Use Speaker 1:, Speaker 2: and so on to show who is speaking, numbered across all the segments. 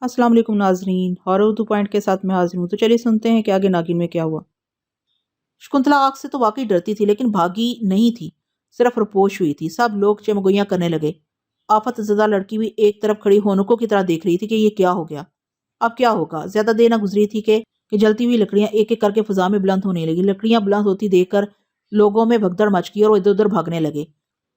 Speaker 1: अस्सलाम वालेकुम नाजरीन, हॉरर उर्दू पॉइंट के साथ मैं हाजिर हूँ। तो चलिए सुनते हैं कि आगे नागिन में क्या हुआ। शकुंतला आग से तो वाकई डरती थी, लेकिन भागी नहीं थी, सिर्फ रुपोश हुई थी। सब लोग चमगोइयां करने लगे। आफत ज़दा लड़की भी एक तरफ खड़ी होनुको की तरह देख रही थी कि ये क्या हो गया, अब क्या होगा। ज्यादा देर न गुजरी थी कि जलती हुई लकड़ियां एक एक करके फिजा में बुलंद होने लगी। लकड़ियां बुलंद होती देखकर लोगों में भगदड़ मच गई और इधर उधर भागने लगे।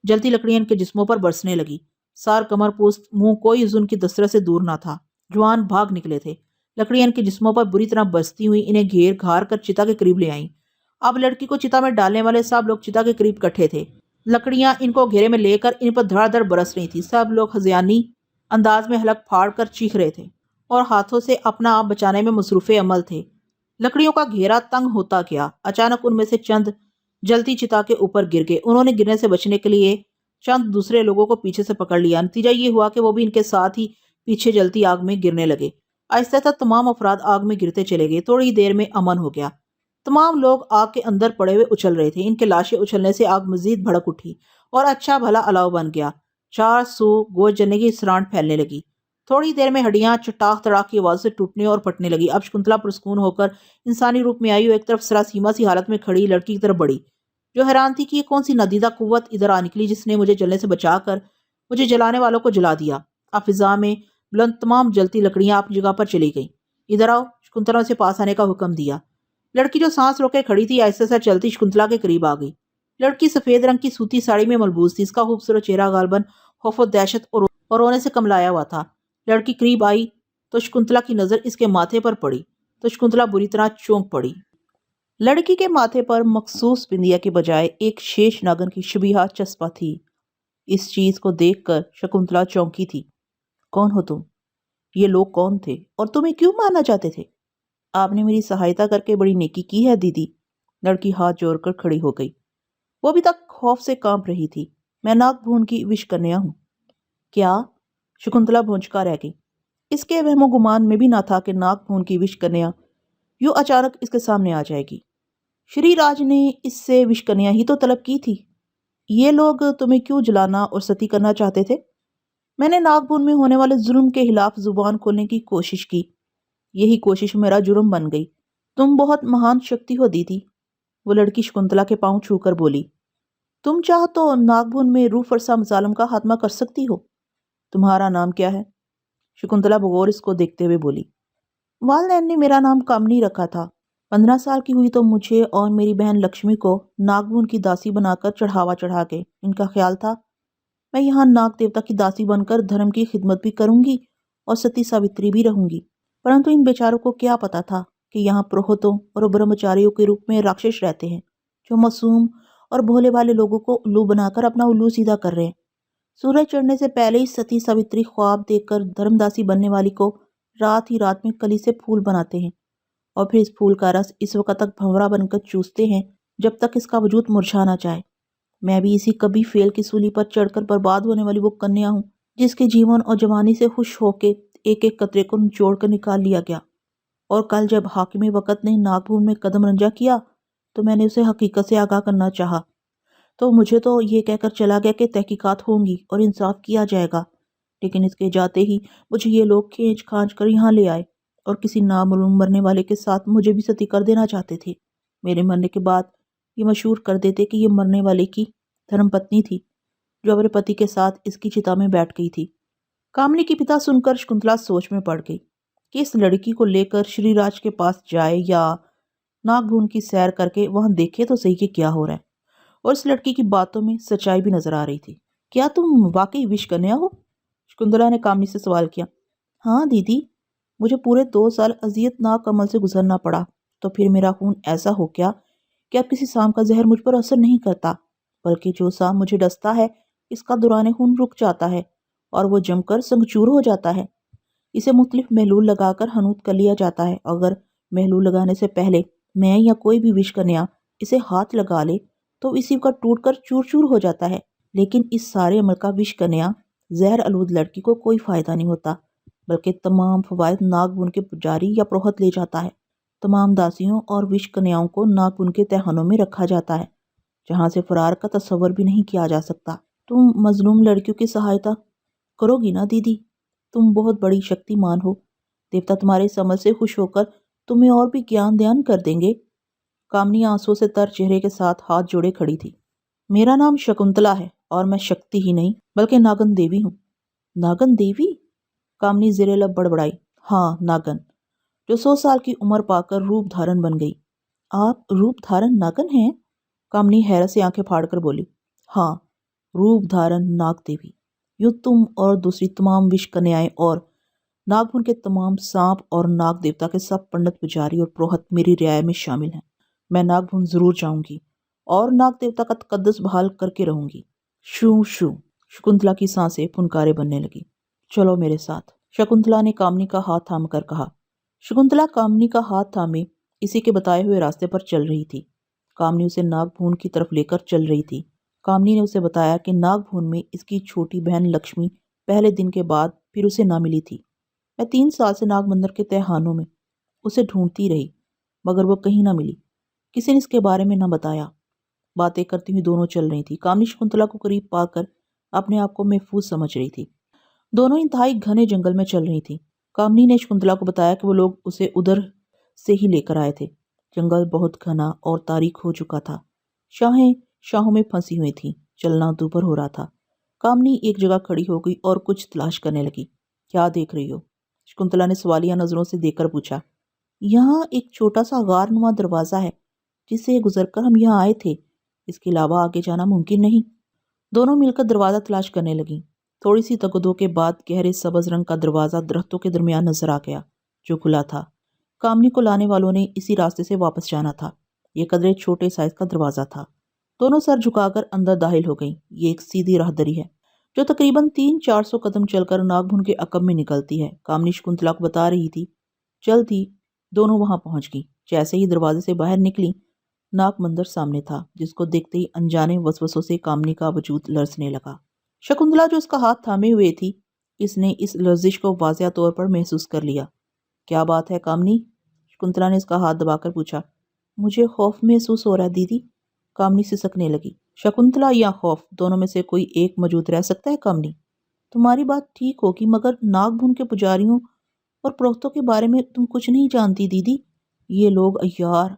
Speaker 1: जलती लकड़ियां इनके जिस्मों पर बरसने लगी। सार, कमर, पोस्ट, मुंह, कोई उनकी दस्तरस से दूर न था। जवान भाग निकले थे। लकड़ियां इनके जिस्मों पर बुरी तरह बरसती हुई इन्हें घेर घार कर चिता के करीब ले आईं। अब लड़की को चिता में डालने वाले सब लोग चिता के करीब इकट्ठे थे। लकड़ियां इनको घेरे में लेकर इन पर धड़ाधड़ बरस रही थी। सब लोग हज़ियानी अंदाज में हलक फाड़ कर चीख रहे थे और हाथों से अपना आप बचाने में मसरूफ़े अमल थे। लकड़ियों का घेरा तंग होता गया। अचानक उनमें से चंद जलती चिता के ऊपर गिर गए। उन्होंने गिरने से बचने के लिए चंद दूसरे लोगों को पीछे से पकड़ लिया। नतीजा ये हुआ कि वो भी इनके साथ ही पीछे जलती आग में गिरने लगे। आहिस्ता तमाम अफराद आग में गिरते चले गए। थोड़ी देर में अमन हो गया। तमाम लोग आग के अंदर पड़े हुए उछल रहे थे। इनके लाशें उछलने से आग मजीद भड़क उठी और अच्छा भला अलाव बन गया। चार सौ गोश्त जलने की सरांट फैलने लगी। थोड़ी देर में हड्डियां चटाख तड़ाक की आवाज से टूटने और फटने लगी। अब शकुंतला पुरस्कून होकर इंसानी रूप में आई और एक तरफ सरासीमा सी हालत में खड़ी लड़की की तरफ बढ़ी, जो हैरान थी कि ये कौन सी नदीदा कुव्वत इधर आ निकली जिसने मुझे जलने से बचाकर मुझे जलाने वालों को जला दिया। अब फिजा में बुलंद तमाम जलती लकड़ियां अपनी जगह पर चली गईं। इधर आओ, शकुंतला से पास आने का हुक्म दिया। लड़की जो सांस रोके खड़ी थी आहिस्ता से चलती शकुंतला के करीब आ गई। लड़की सफेद रंग की सूती साड़ी में मलबूस थी। इसका खूबसूरत चेहरा गालबन खौफ दहशत और रोने से कमलाया हुआ था। लड़की करीब आई तो शकुंतला की नजर इसके माथे पर पड़ी तो शकुंतला बुरी तरह चौंक पड़ी। लड़की के माथे पर मखसूस बिंदिया के बजाय एक शेष नागन की शबीहा चस्पा थी। इस चीज को देखकर शकुंतला चौंकी थी। कौन हो तुम? ये लोग कौन थे और तुम्हें क्यों मारना चाहते थे? आपने मेरी सहायता करके बड़ी नेकी की है दीदी। लड़की हाथ जोड़कर खड़ी हो गई। वो अभी तक खौफ से कांप रही थी। मैं नागभून की विष कन्या हूँ। क्या? शकुंतला भौंचका रह गई। इसके वहमो गुमान में भी ना था कि नागभून की विष कन्या यूं अचानक इसके सामने आ जाएगी। श्री राज ने इससे विष कन्या ही तो तलब की थी। ये लोग तुम्हें क्यों जलाना और सती करना चाहते थे? मैंने नागभून में होने वाले जुल्म के खिलाफ जुबान खोलने की कोशिश की। यही कोशिश मेरा जुर्म बन गई। तुम बहुत महान शक्ति हो दीदी। वो लड़की शकुंतला के पांव छूकर बोली। तुम चाह तो नागभून में रूह फरसा मजालम का खात्मा कर सकती हो। तुम्हारा नाम क्या है? शकुंतला बगौर इसको देखते हुए बोली। वालदैन ने मेरा नाम कामनी रखा था। 15 साल की हुई तो मुझे और मेरी बहन लक्ष्मी को नागभून की दासी बनाकर चढ़ावा चढ़ा के इनका ख्याल था मैं यहाँ नाग देवता की दासी बनकर धर्म की खिदमत भी करूंगी और सती सावित्री भी रहूंगी। परंतु इन बेचारों को क्या पता था कि यहाँ पुरोहितों और ब्रह्मचारियों के रूप में राक्षस रहते हैं, जो मासूम और भोले वाले लोगों को उल्लू बनाकर अपना उल्लू सीधा कर रहे हैं। सूरज चढ़ने से पहले ही सती सावित्री ख्वाब देखकर धर्मदासी बनने वाली को रात ही रात में कली से फूल बनाते हैं और फिर इस फूल का रस इस वक्त तक भंवरा बनकर चूसते हैं जब तक इसका वजूद मुरझा ना जाए। मैं भी इसी कभी फेल की सूली पर चढ़कर बर्बाद होने वाली वो कन्या हूँ जिसके जीवन और जवानी से खुश होके एक एक कतरे को निचोड़ कर निकाल लिया गया। और कल जब हाकिम वक़्त ने नागपुर में कदम रंजा किया तो मैंने उसे हकीकत से आगाह करना चाहा। तो मुझे तो ये कहकर चला गया कि तहकीकात होंगी और इंसाफ किया जाएगा, लेकिन इसके जाते ही मुझे ये लोग खींच खांच कर यहाँ ले आए और किसी नामालूम मरने वाले के साथ मुझे भी सती कर देना चाहते थे। मेरे मरने के बाद ये मशहूर कर देते कि ये मरने वाले की धर्मपत्नी थी, जो अपने पति के साथ इसकी चिता में बैठ गई थी। कामनी की पिता सुनकर शकुंतला सोच में पड़ गई कि इस लड़की को लेकर श्रीराज के पास जाए या नागभून की सैर करके वहां देखे तो सही कि क्या हो रहा है। और इस लड़की की बातों में सच्चाई भी नजर आ रही थी। क्या तुम वाकई विष कन्या हो? शकुंतला ने कामनी से सवाल किया। हाँ दीदी, मुझे पूरे 2 साल अजियतनाक अमल से गुजरना पड़ा, तो फिर मेरा खून ऐसा हो गया कि अब किसी सांप का जहर मुझ पर असर नहीं करता, बल्कि जो सांप मुझे डसता है इसका दौरान खून रुक जाता है और वो जमकर संगचूर हो जाता है। इसे मुख्तलिफ महलूल लगाकर हनूत कर लिया जाता है। अगर महलूल लगाने से पहले मैं या कोई भी विष कन्या इसे हाथ लगा ले तो इसी का टूट कर चूर चूर हो जाता है। लेकिन इस सारे अमल का विष कन्या जहर आलूद लड़की को कोई फायदा नहीं होता, बल्कि तमाम फवायद नागबुन के पुजारी या प्रोहत ले जाता है। तमाम दासियों और विष कन्याओं को नागबुन के तहखानों में रखा जाता है, जहाँ से फरार का तस्वर भी नहीं किया जा सकता। तुम मजलूम लड़कियों की सहायता करोगी ना दीदी? तुम बहुत बड़ी शक्तिमान हो देवता तुम्हारे इस अमल से खुश होकर तुम्हें और भी ज्ञान दान कर देंगे। कामनी आंसुओं से तर चेहरे के साथ हाथ जोड़े खड़ी थी। मेरा नाम शकुंतला है और मैं शक्ति ही नहीं बल्कि नागन देवी हूँ। नागन देवी? कामनी ज़ेरे लब बड़बड़ाई। हाँ, नागन, जो 100 साल की उम्र पाकर रूप धारण बन गई। आप रूप धारण नागन हैं? कामनी हैरत से आंखें फाड़कर बोली। हाँ, रूप धारण नाग देवी। यूँ तुम और दूसरी तमाम विष कन्याएं और नागपुर के तमाम सांप और नाग देवता के सब पंडित पुजारी और पुरोहित मेरी रियाया में शामिल हैं। मैं नागभुन जरूर जाऊंगी और नाग देवता का तकद्दुस बहाल करके रहूंगी। शू शू। शकुंतला की सांसें फुनकारे बनने लगी। चलो मेरे साथ, शकुंतला ने कामनी का हाथ थाम कर कहा। शकुंतला कामनी का हाथ थामे इसी के बताए हुए रास्ते पर चल रही थी। कामनी उसे नागभून की तरफ लेकर चल रही थी। कामनी ने उसे बताया कि नागभून में इसकी छोटी बहन लक्ष्मी पहले दिन के बाद फिर उसे ना मिली थी। मैं 3 साल से नाग मंदिर के तहखानों में उसे ढूंढती रही, मगर वो कहीं ना मिली। किसी ने इसके बारे में न बताया। बातें करती हुई दोनों चल रही थी। कामनी शकुंतला को करीब पाकर अपने आप को महफूज समझ रही थी। दोनों इंतहाई घने जंगल में चल रही थी। कामनी ने शकुंतला को बताया कि वो लोग उसे उधर से ही लेकर आए थे। जंगल बहुत घना और तारीख हो चुका था। शाहें शाहों में फंसी हुई थी। चलना दूभर हो रहा था। कामनी एक जगह खड़ी हो गई और कुछ तलाश करने लगी। क्या देख रही हो? शकुंतला ने सवालिया नजरों से देखकर पूछा। यहाँ एक छोटा सा गारनुमा दरवाजा है जिसे गुजरकर हम यहाँ आए थे। इसके अलावा आगे जाना मुमकिन नहीं। दोनों मिलकर दरवाजा तलाश करने लगी। थोड़ी सी तगदो के बाद गहरे सब्ज रंग का दरवाजा दरख्तों के दरमियान नजर आ गया, जो खुला था। कामनी को लाने वालों ने इसी रास्ते से वापस जाना था। ये कदरे छोटे साइज का दरवाजा था। दोनों सर झुकाकर अंदर दाखिल हो गईं। ये एक सीधी राहदरी है जो तकरीबन 300-400 कदम चलकर नागभुन के अकब में निकलती है। कामनी शकुंतला को बता रही थी। जल्द ही दोनों वहां पहुंच गई। जैसे ही दरवाजे से बाहर निकली, नाग मंदिर सामने था, जिसको देखते ही अनजाने वसवसों से कामनी का वजूद लरसने लगा। शकुंतला जो उसका हाथ थामे हुए थी, इसने इस लर्जिश को वाज़िया तौर पर महसूस कर लिया। क्या बात है कामनी? शकुंतला ने उसका हाथ दबाकर पूछा। मुझे खौफ महसूस हो रहा है दीदी। कामनी सिसकने लगी। शकुंतला या खौफ, दोनों में से कोई एक मौजूद रह सकता है कामनी? तुम्हारी बात ठीक होगी, मगर नागभुन के पुजारियों और पुरोहितों के बारे में तुम कुछ नहीं जानती दीदी। ये लोग अय्यार,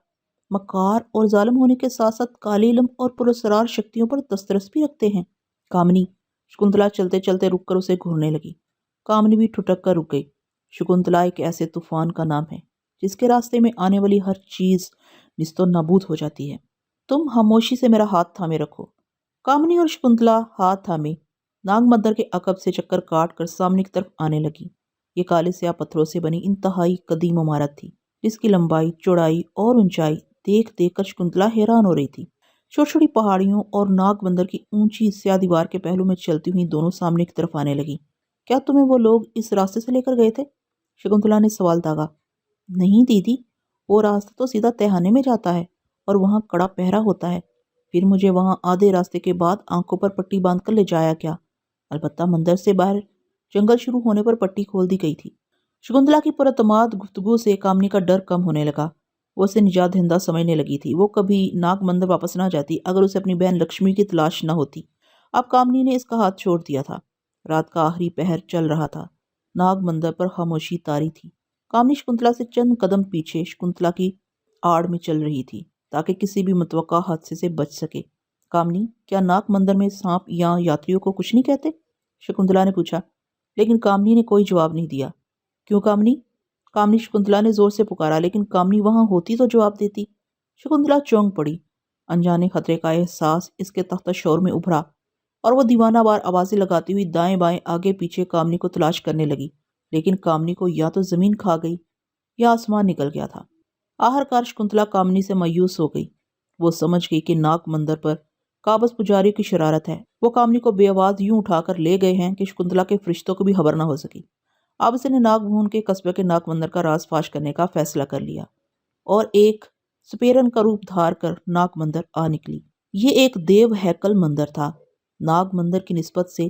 Speaker 1: मकार और जालिम होने के साथ साथ काले इल्म और पुरस्कार शक्तियों पर दस्तरस भी रखते हैं। कामनी। शकुंतला चलते चलते रुककर उसे घूरने लगी। कामनी भी ठुटक कर रुक गई। शकुंतला एक ऐसे तूफान का नाम है जिसके रास्ते में आने वाली हर चीज निस्तो नाबूद हो जाती है। तुम खामोशी से मेरा हाथ थामे रखो। कामनी और शकुंतला हाथ थामे नाग मंदिर के अकब से चक्कर काट कर सामने की तरफ आने लगी। ये काले स्याह पत्थरों से बनी इंतहाई कदीम इमारत थी, जिसकी लंबाई, चौड़ाई और ऊंचाई देख देख कर शकुंतला हैरान हो रही थी। छोटी छोटी पहाड़ियों और नाग बंदर की ऊंची स्याह दीवार के पहलू में चलती हुई दोनों सामने की तरफ आने लगी। क्या तुम्हें वो लोग इस रास्ते से लेकर गए थे? शकुंतला ने सवाल दागा। नहीं दीदी, वो रास्ता तो सीधा तहखाने में जाता है और वहाँ कड़ा पहरा होता है। फिर मुझे वहाँ आधे रास्ते के बाद आंखों पर पट्टी बांधकर ले जाया गया। अलबत्ता मंदिर से बाहर जंगल शुरू होने पर पट्टी खोल दी गई थी। शकुंतला की पुरतमाद गुफ्तगू से कामनी का डर कम होने लगा। वो उसे निजात दहिंदा समझने लगी थी। वो कभी नाग मंदिर वापस ना जाती अगर उसे अपनी बहन लक्ष्मी की तलाश न होती। अब कामनी ने इसका हाथ छोड़ दिया था। रात का आखिरी पहर चल रहा था। नाग मंदिर पर खामोशी तारी थी। कामनी शकुंतला से चंद कदम पीछे शकुंतला की आड़ में चल रही थी, ताकि किसी भी मुतवक्का हादसे से बच सके। कामनी, क्या नाग मंदिर में सांप या यात्रियों को कुछ नहीं कहते? शकुंतला ने पूछा। लेकिन कामनी ने कोई जवाब नहीं दिया। क्यों कामनी? कामनी शकुंतला ने जोर से पुकारा, लेकिन कामनी वहां होती तो जवाब देती। शकुंतला चौंक पड़ी। अनजाने खतरे का एहसास इसके तख्त शोर में उभरा और वो दीवानावार आवाजें लगाती हुई दाएं बाएं आगे पीछे कामनी को तलाश करने लगी। लेकिन कामनी को या तो जमीन खा गई या आसमान निकल गया था। आखिरकार शकुंतला कामनी से मायूस हो गई। वो समझ गई कि नाग मंदिर पर काबज पुजारियों की शरारत है। वो कामनी को बेआवाज यूं उठाकर ले गए हैं कि शकुंतला के फरिश्तों को भी खबर न हो सकी। अब उसने नागभून के कस्बे के नाग मंदिर का राज फाश करने का फैसला कर लिया और एक सुपेरन का रूप धार कर नाग मंदिर आ निकली। ये एक देव हैकल मंदिर था। नाग मंदिर की निस्बत से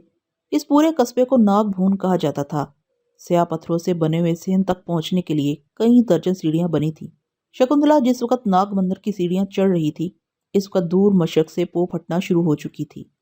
Speaker 1: इस पूरे कस्बे को नागभून कहा जाता था। स्याह पत्थरों से बने हुए सेन तक पहुंचने के लिए कई दर्जन सीढ़ियां बनी थी। शकुंतला जिस वक्त नाग मंदिर की सीढ़ियां चढ़ रही थी, इस वक्त दूर मशरक से पो फटना शुरू हो चुकी थी।